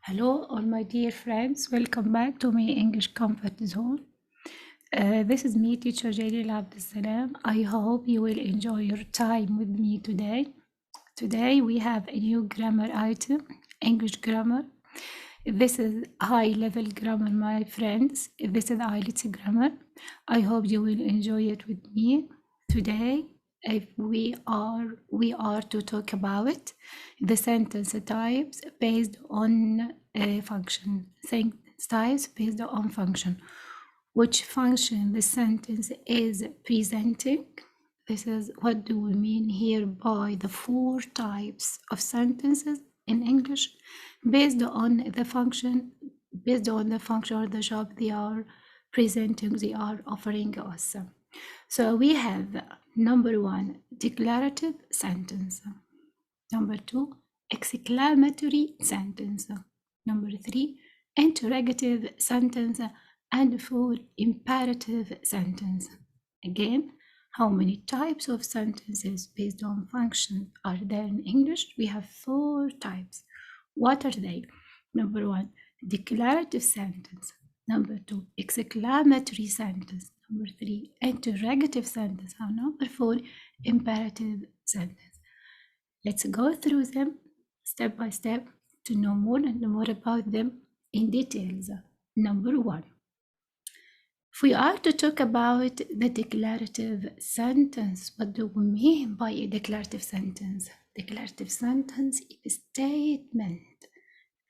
Hello, all my dear friends. Welcome back to my English comfort zone. This is me, teacher Jalil Abdessalam. I hope you will enjoy your time with me today. Today we have a new grammar item, English grammar. This is high-level grammar, my friends. This is IELTS grammar. I hope you will enjoy it with me today. If we are to talk about the sentence types based on a function. Sentence types based on function. Which function the sentence is presenting. This is what do we mean here by the 4 types of sentences in English based on the function or the job they are presenting, they are offering us. So we have number 1, declarative sentence. Number 2, exclamatory sentence. Number 3, interrogative sentence. And 4, imperative sentence. Again, how many types of sentences based on function are there in English? We have 4 types. What are they? Number 1, declarative sentence. Number 2, exclamatory sentence. Number 3, interrogative sentence. And number 4, imperative sentence. Let's go through them step by step to know more and more about them in details. Number 1. If we are to talk about the declarative sentence, what do we mean by a declarative sentence? Declarative sentence is a statement.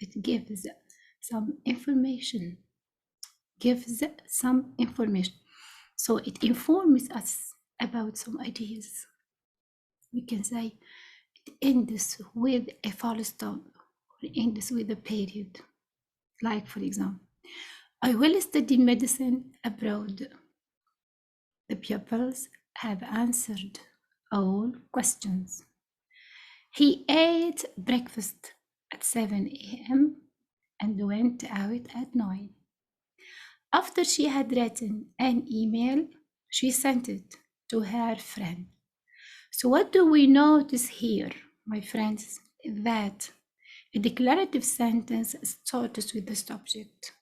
It gives some information. So it informs us about some ideas. We can say it ends with a full stop or ends with a period. Like, for example, I will study medicine abroad. The pupils have answered all questions. He ate breakfast at 7 a.m. and went out at 9. After she had written an email, she sent it to her friend. So what do we notice here, my friends? That a declarative sentence starts with the subject.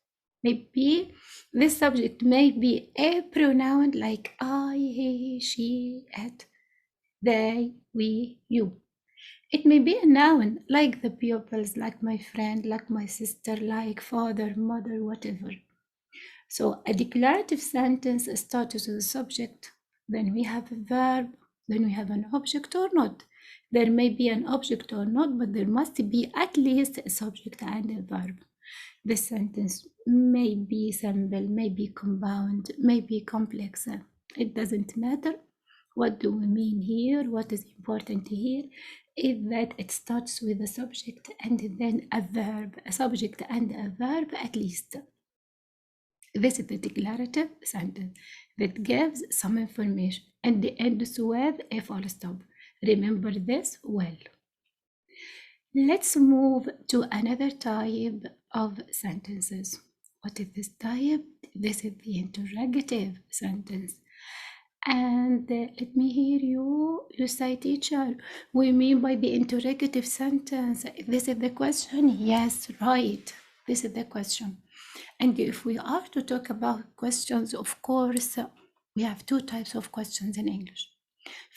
Maybe this subject may be a pronoun like I, he, she, it, they, we, you. It may be a noun like the pupils, like my friend, like my sister, like father, mother, whatever. So a declarative sentence starts with a subject, then we have a verb, then we have an object or not. There may be an object or not, but there must be at least a subject and a verb. The sentence may be simple, may be compound, may be complex. It doesn't matter. What do we mean here? What is important here is that it starts with a subject and then a verb, a subject and a verb at least. This is the declarative sentence that gives some information and ends with a full stop. Remember this well. Let's move to another type of sentences. What is this type? This is the interrogative sentence. And let me hear you. You say, teacher, we mean by the interrogative sentence, this is the question? Yes, right. This is the question. And if we are to talk about questions, of course, we have 2 types of questions in English.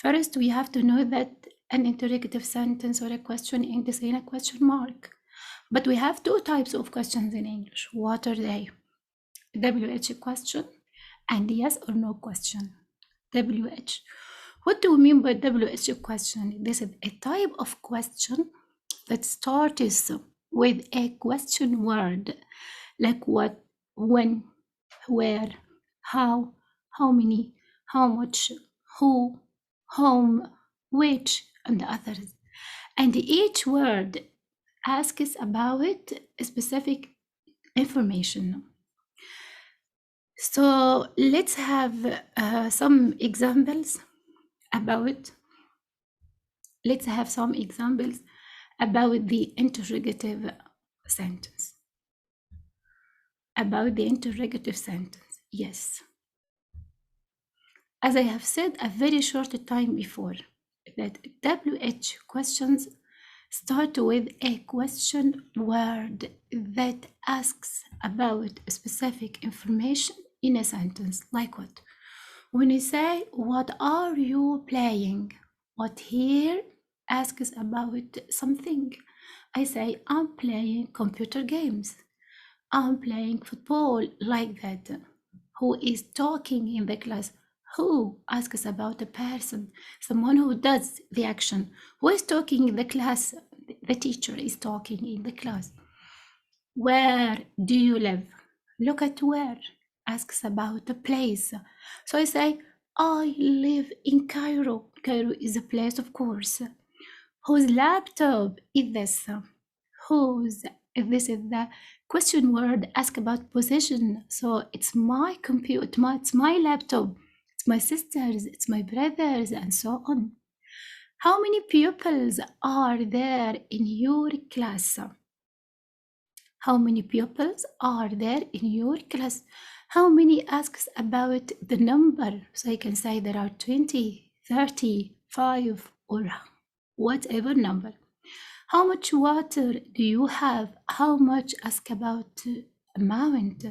First, we have to know that an interrogative sentence or a question ends in a question mark. But we have 2 types of questions in English. What are they? WH question and yes or no question. WH. What do we mean by WH question? This is a type of question that starts with a question word, like what, when, where, how many, how much, who, whom, which, and the others. And each word asks about specific information. So let's have some examples about the interrogative sentence. About the interrogative sentence, yes. As I have said a very short time before, that WH questions Start with a question word that asks about specific information in a sentence. Like what? When you say, what are you playing? What here asks about something. I say, I'm playing computer games. I'm playing football, like that. Who is talking in the class? Who asks about a person, someone who does the action. Who is talking in the class? The teacher is talking in the class. Where do you live? Look at where. Asks about the place. So I say, I live in Cairo. Cairo is a place, of course. Whose laptop is this? Whose? If this is the question word, ask about position. So it's my computer, it's my laptop, it's my sisters, it's my brothers, and so on. How many pupils are there in your class? How many pupils are there in your class? How many asks about the number? So I can say there are 20, 30, 5, or whatever number. How much water do you have? How much ask about amount?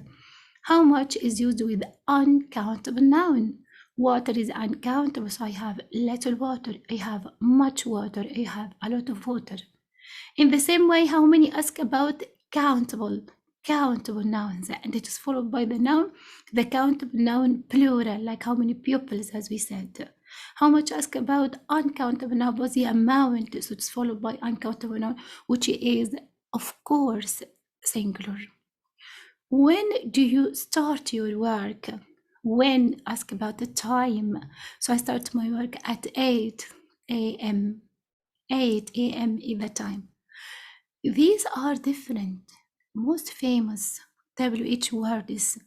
How much is used with uncountable noun? Water is uncountable, so I have little water, I have much water, I have a lot of water. In the same way, how many ask about countable nouns, and it is followed by the countable noun plural, like how many pupils, as we said. How much ask about uncountable noun was the amount, so it's followed by uncountable noun, which is, of course, singular. When do you start your work? When? Ask about the time. So I start my work at 8 a.m. 8 a.m. is the time. These are different. Most famous WH word is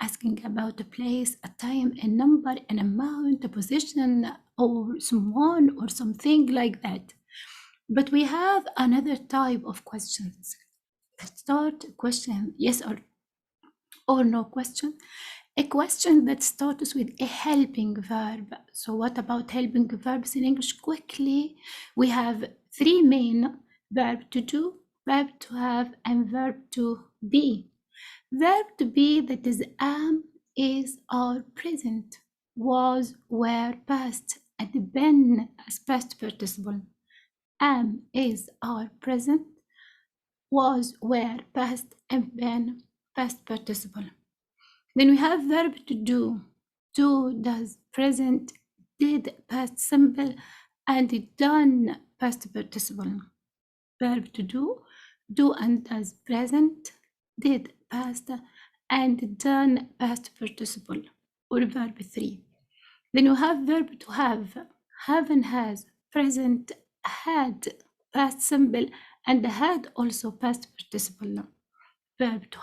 asking about a place, a time, a number, an amount, a position, or someone, or something like that. But we have another type of questions. Start question, yes or no question. A question that starts with a helping verb. So what about helping verbs in English? Quickly, we have three main: verb to do, verb to have, and verb to be. Verb to be, that is am, is, are, present, was, were, past, and been as past participle. Am, is, are, present, was, were, past, and been past participle. Then we have verb to do. Do, does, present, did, past simple, and done, past participle. Verb to do and does, present, did, past, and done, past participle, or verb 3. Then you have verb to have and has, present, had, past simple, and had also past participle. Verb to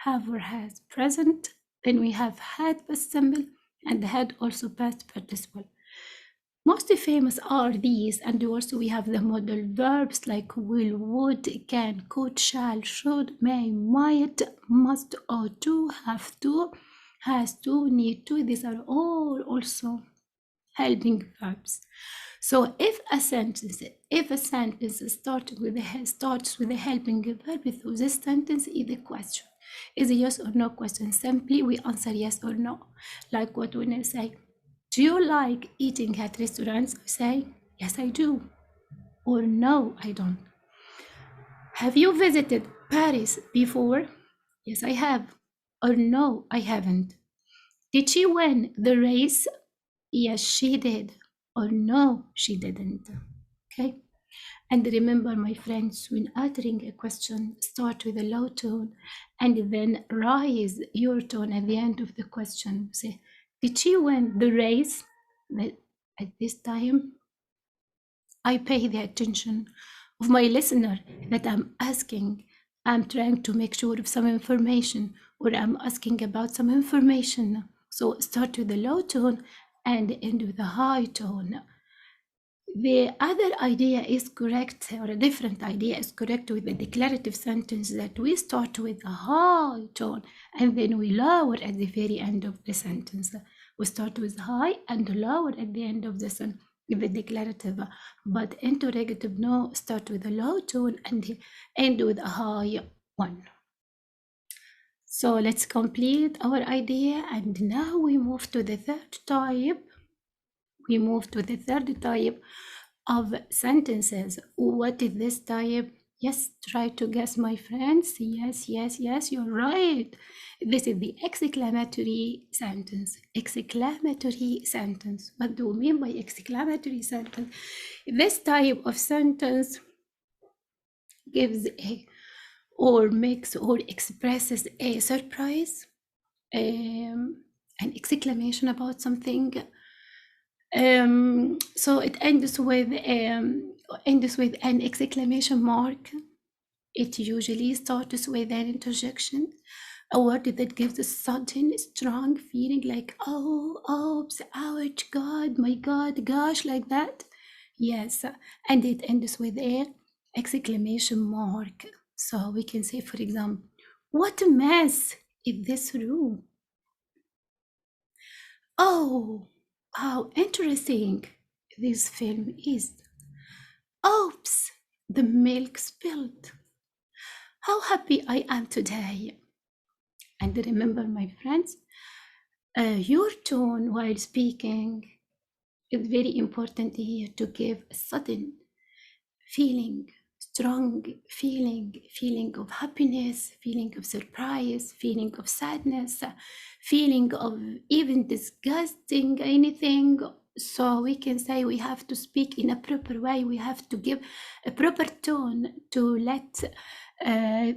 have or has, present. Then we have had past simple and had also past participle. Most famous are these, and also we have the modal verbs like will, would, can, could, shall, should, may, might, must, ought to, have to, has to, need to. These are all also helping verbs. So if a sentence starts with a helping verb, so this sentence is a question. Is a yes or no question. Simply we answer yes or no. Like what when I say, do you like eating at restaurants? I say, yes, I do. Or no, I don't. Have you visited Paris before? Yes, I have. Or no, I haven't. Did she win the race? Yes, she did. Or no, she didn't. Okay? And remember, my friends, when uttering a question, start with a low tone and then raise your tone at the end of the question. Say, did she win the race? At this time, I pay the attention of my listener that I'm asking. I'm trying to make sure of some information, or I'm asking about some information. So start with a low tone and end with a high tone. The other idea is correct, or a different idea is correct with the declarative sentence, that we start with a high tone and then we lower at the very end of the sentence. We start with high and lower at the end of the sentence. the declarative, but interrogative no, start with a low tone and end with a high one. So let's complete our idea, and now we move to the third type. We move to the third type of sentences. What is this type? Yes, try to guess, my friends. Yes, you're right. This is the exclamatory sentence. Exclamatory sentence. What do we mean by exclamatory sentence? This type of sentence gives a or makes or expresses a surprise, an exclamation about something. So it ends with an exclamation mark. It usually starts with an interjection, a word that gives a sudden, strong feeling like, oh, oops, ouch, God, my God, gosh, like that. Yes, and it ends with an exclamation mark. So we can say, for example, what a mess is this room? Oh, how interesting this film is. Oops, the milk spilled. How happy I am today. And remember, my friends, your tone while speaking is very important here to give a sudden feeling, strong feeling of happiness, feeling of surprise, feeling of sadness, feeling of even disgusting anything. So we can say we have to speak in a proper way. We have to give a proper tone to let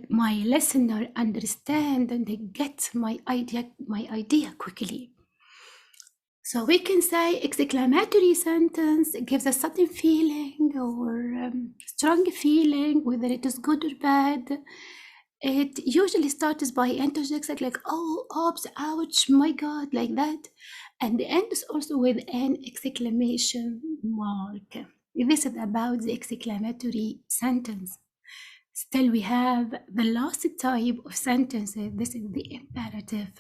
my listener understand and they get my idea quickly. So we can say exclamatory sentence gives a sudden feeling or strong feeling, whether it is good or bad. It usually starts by interjecting like, oh, oops, ouch, my God, like that. And the end is also with an exclamation mark. This is about the exclamatory sentence. Still, we have the last type of sentences. This is the imperative.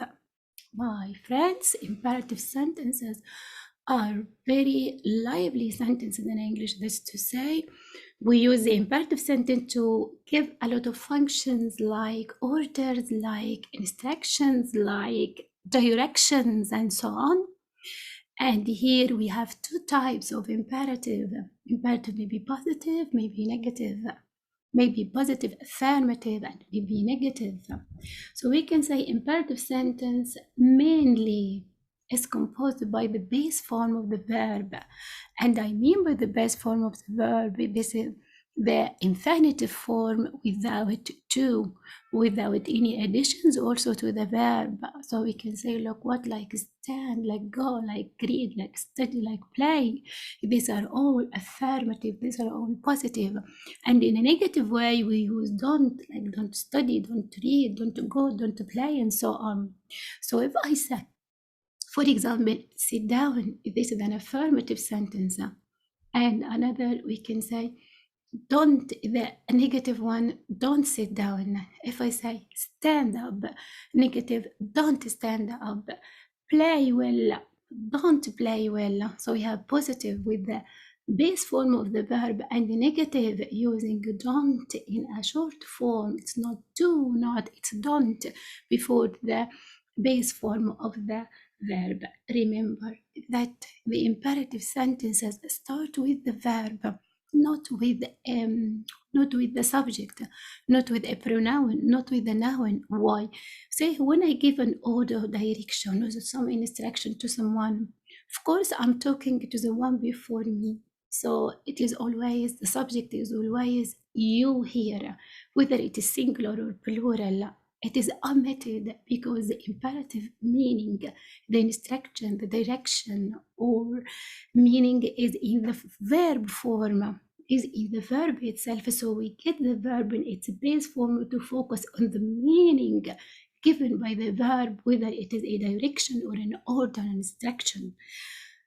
My friends, imperative sentences are very lively sentences in English. That's to say, we use the imperative sentence to give a lot of functions like orders, like instructions, like directions, and so on. And here we have two types of imperative. Imperative may be positive, may be negative, maybe positive affirmative, and maybe negative. So we can say imperative sentence mainly is composed by the base form of the verb. And I mean by the base form of the verb, this is the infinitive form without to, without any additions also to the verb. So we can say, look, what, like stand, like go, like read, like study, like play. These are all affirmative, these are all positive. And in a negative way, we use don't, like don't study, don't read, don't go, don't play, and so on. So if I say, for example, sit down, this is an affirmative sentence. And another, we can say, don't, the negative one, don't sit down. If I say stand up, negative, don't stand up. Play well, don't play well. So we have positive with the base form of the verb and the negative using don't in a short form. It's not do, not, it's don't before the base form of the verb. Remember that the imperative sentences start with the verb, not with the subject, not with a pronoun, not with the noun. Why? Say when I give an order, direction, or some instruction to someone, of course I'm talking to the one before me. So it is always, the subject is always you here, whether it is singular or plural. It is omitted because the imperative meaning, the instruction, the direction, or meaning is in the verb form, is in the verb itself. So we get the verb in its base form to focus on the meaning given by the verb, whether it is a direction or an order, an instruction.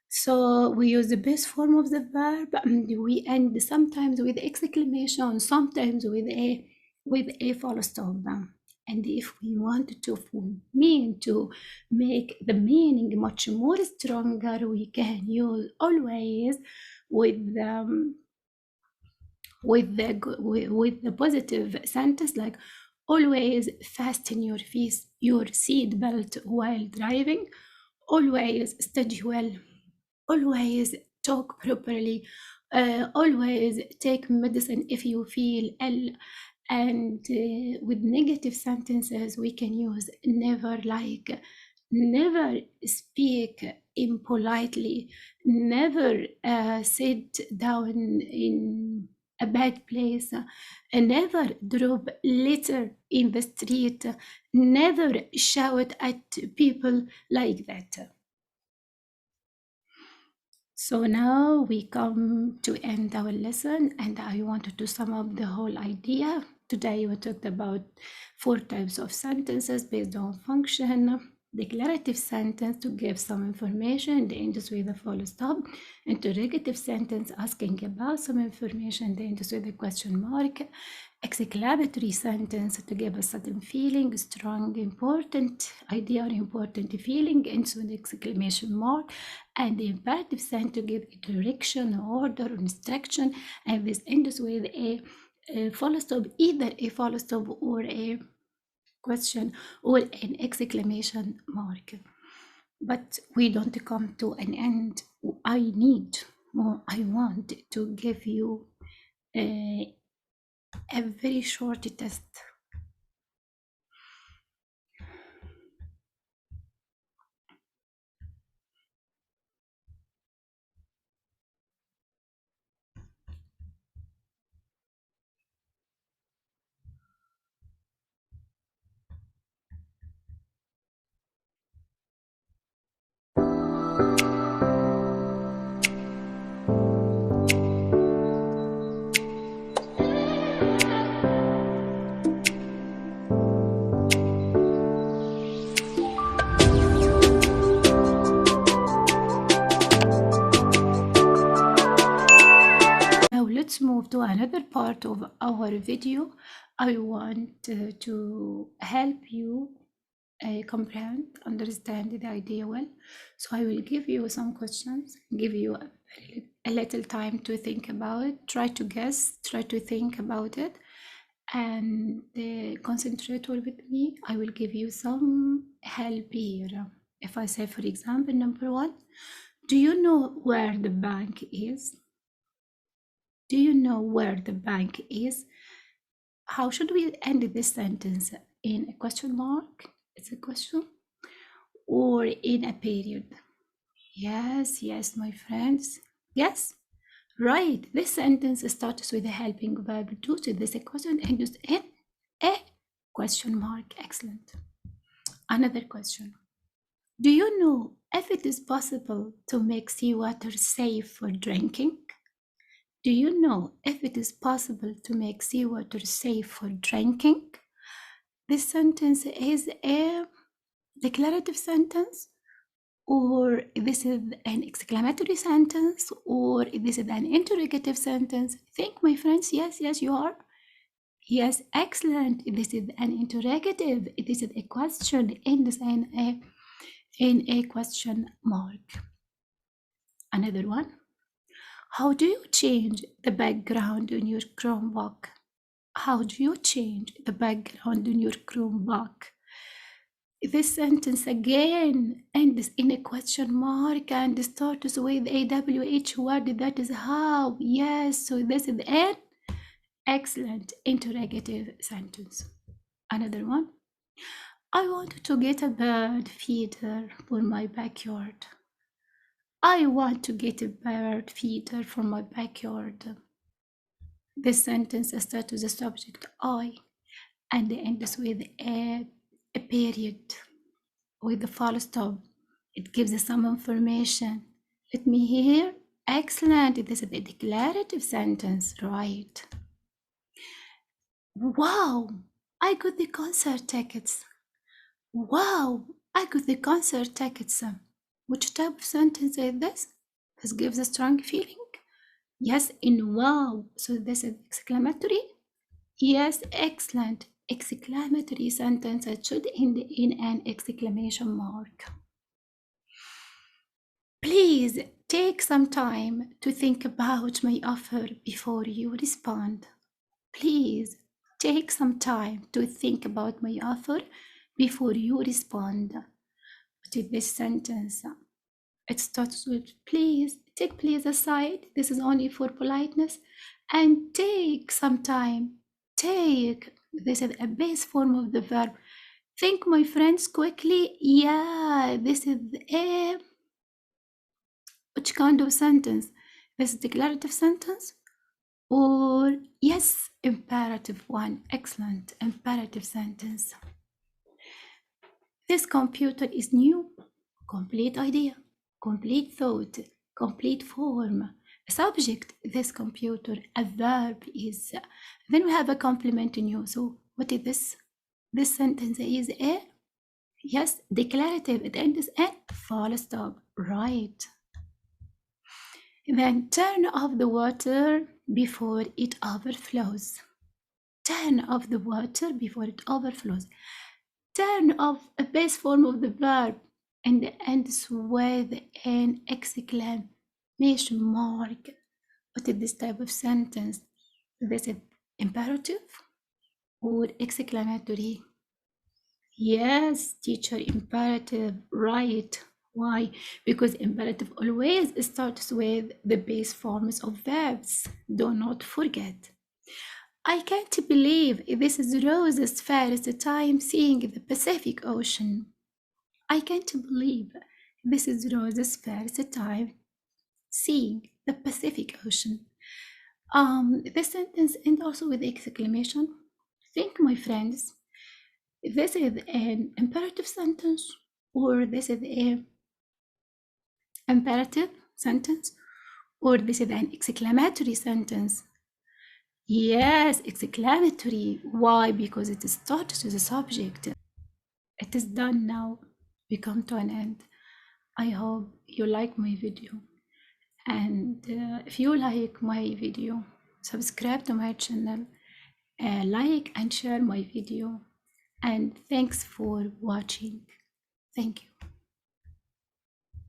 So we use the base form of the verb, and we end sometimes with exclamation, sometimes with a full stop. And if we want to make the meaning much more stronger, we can use always with the positive sentence, like always fasten your seat belt while driving, always study well, always talk properly, always take medicine if you feel ill. And with negative sentences, we can use never, like never speak impolitely, never sit down in a bad place, never drop litter in the street, never shout at people like that. So now we come to end our lesson, and I wanted to sum up the whole idea. Today we talked about 4 types of sentences based on function. Declarative sentence to give some information, the ends with a full stop. Interrogative sentence asking about some information, the ends with a question mark. Exclamatory sentence to give a sudden feeling, strong, important idea or important feeling, ends with exclamation mark. And the imperative sentence to give a direction, order, or instruction, and this ends with a full stop, either a full stop or a question or an exclamation mark. But we don't come to an end. I need, or I want to give you a very short test. Let's move to another part of our video. I want to help you comprehend, understand the idea well. So I will give you some questions, give you a little time to think about it, try to guess, try to think about it, and concentrate with me. I will give you some help here. If I say, for example, number 1, do you know where the bank is? Do you know where the bank is? How should we end this sentence? In a question mark? It's a question. Or in a period? Yes, yes, my friends. Yes, right. This sentence starts with a helping verb to this a question and used in a question mark. Excellent. Another question. Do you know if it is possible to make seawater safe for drinking? Do you know if it is possible to make seawater safe for drinking? This sentence is a declarative sentence, or this is an exclamatory sentence, or this is an interrogative sentence. Think, my friends. Yes, yes, you are. Yes, excellent. This is an interrogative. This is a question in a question mark. Another one. How do you change the background in your Chromebook? How do you change the background in your Chromebook? This sentence again ends in a question mark and starts with a WH word. That is how. Yes, so this is an excellent interrogative sentence. Another one. I want to get a bird feeder for my backyard. I want to get a bird feeder for my backyard. This sentence starts with the subject I and ends with a period with the full stop. It gives some information. Let me hear. Excellent. This is a declarative sentence, right? Wow, I got the concert tickets. Wow, I got the concert tickets. Which type of sentence is this? This gives a strong feeling. Yes, in wow. So this is exclamatory. Yes, excellent. Exclamatory sentence should end in an exclamation mark. Please take some time to think about my offer before you respond. Please take some time to think about my offer before you respond to this sentence. It starts with please, take please aside. This is only for politeness. And take some time. Take, this is a base form of the verb. Think, my friends, quickly. Yeah, this is a, which kind of sentence? This is declarative sentence? Or yes, imperative one. Excellent, imperative sentence. This computer is new. Complete idea, complete thought, complete form. A subject, this computer. A verb is. Then we have a complement new. So what is this? This sentence is a, yes, declarative. It ends in full stop. Right. Then turn off the water before it overflows. Turn off the water before it overflows. Turn off, a base form of the verb, and ends with an exclamation mark. What is this type of sentence? This is imperative or exclamatory? Yes, teacher, imperative, right. Why? Because imperative always starts with the base forms of verbs. Do not forget. I can't believe this is Rose's first time seeing the Pacific Ocean. I can't believe this is Rose's first time seeing the Pacific Ocean. This sentence ends also with exclamation. Think, my friends, this is an imperative sentence or this is an imperative sentence or this is an exclamatory sentence. Yes, exclamatory. Why? Because it starts with a subject. It is done now. We come to an end. I hope you like my video. And if you like my video, subscribe to my channel, like and share my video. And thanks for watching. Thank you.